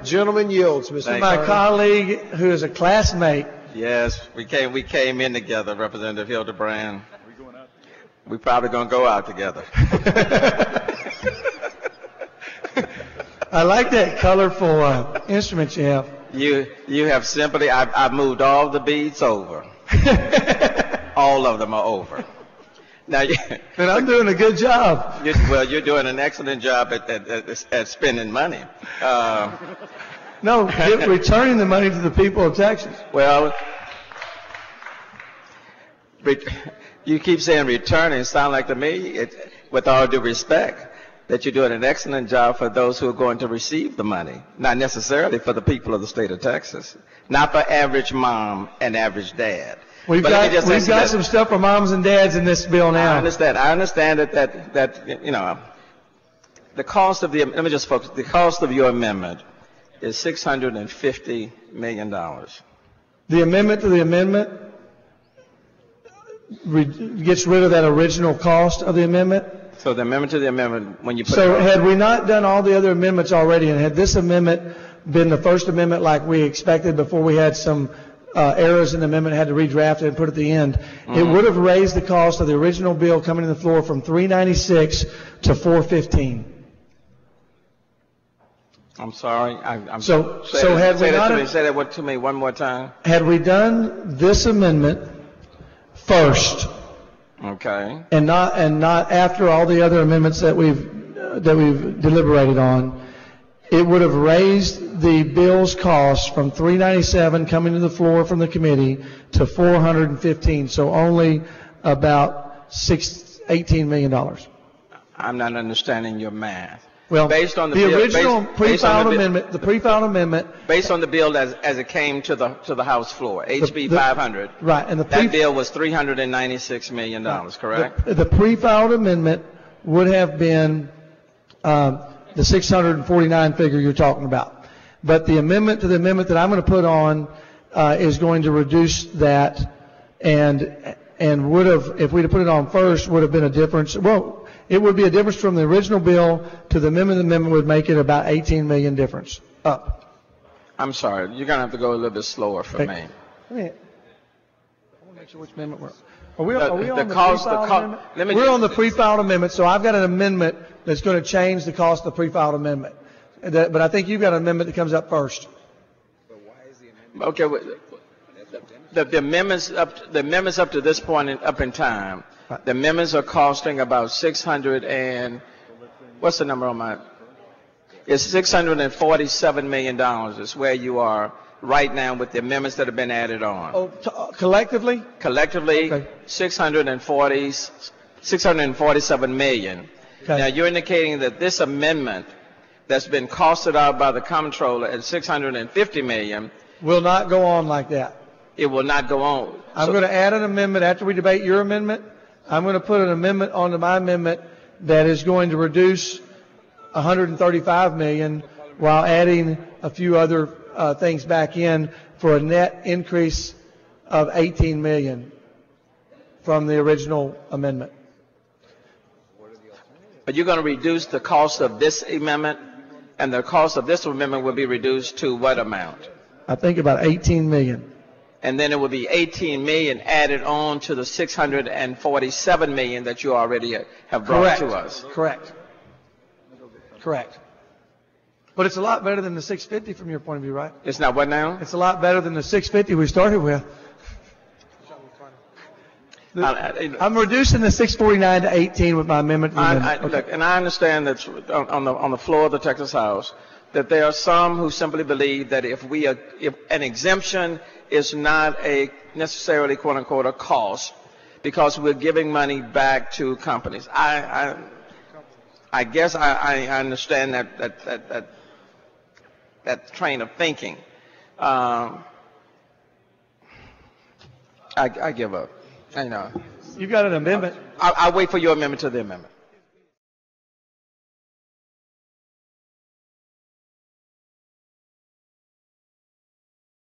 Gentleman yields, Mr. My Carter. colleague, who is a classmate. Yes, we came in together, Representative Hildebrand. We probably gonna go out together. I like that colorful instrument you have. You have simply, I've moved all the beads over. All of them are over. Now, and I'm doing a good job. You're doing an excellent job at spending money. No, returning the money to the people of Texas. Well, you keep saying returning. Sound like to me, with all due respect, that you're doing an excellent job for those who are going to receive the money, not necessarily for the people of the state of Texas, not for average mom and average dad. We've got some stuff for moms and dads in this bill now. I understand that you know, the cost of let me just focus. The cost of your amendment is $650 million. The amendment to the amendment gets rid of that original cost of the amendment. So the amendment to the amendment, when you put had we not done all the other amendments already, and had this amendment been the first amendment like we expected before we had some errors in the amendment, had to redraft it and put at the end, it would have raised the cost of the original bill coming to the floor from $396 to $415. I'm sorry. Say that to me one more time. Had we done this amendment first, okay, and not after all the other amendments that we've deliberated on, it would have raised the bill's cost from $397 coming to the floor from the committee to $415. So only about $18 million. I'm not understanding your math. Well, based on the original pre-filed amendment, based on the bill as it came to the House floor, HB 500. Right, and that bill was $396 million, correct? The pre-filed amendment would have been the 649 figure you're talking about, but the amendment to the amendment that I'm going to put on is going to reduce that, and would have, if we'd have put it on first, would have been a difference. Well, it would be a difference from the original bill to the amendment. The amendment would make it about 18 million difference up. I'm sorry. You're going to have to go a little bit slower for me. I want to make sure which amendment we're on. Are we on the pre-filed amendment? We're on the pre-filed amendment, so I've got an amendment that's going to change the cost of the pre-filed amendment. But I think you've got an amendment that comes up first. Okay. The amendments up to this point up in time, the amendments are costing about 600 and what's the number on my? It's $647 million is where you are right now with the amendments that have been added on. Oh, collectively? Collectively, okay. 647 million. Okay. Now you're indicating that this amendment that's been costed out by the comptroller at 650 million will not go on like that. It will not go on. I'm going to add an amendment after we debate your amendment. I'm going to put an amendment onto my amendment that is going to reduce 135 million while adding a few other things back in for a net increase of 18 million from the original amendment. But you're going to reduce the cost of this amendment, and the cost of this amendment will be reduced to what amount? I think about 18 million. And then it will be 18 million added on to the 647 million that you already have brought to us. Correct. But it's a lot better than the 650 from your point of view, right? It's not what now? It's a lot better than the 650 we started with. I'm reducing the 649 to 18 with my amendment. Look, and I understand that on the floor of the Texas House that there are some who simply believe that if an exemption is not necessarily quote unquote a cost because we're giving money back to companies. I guess I understand that train of thinking. I give up. I know. You've got an amendment. I'll wait for your amendment to the amendment.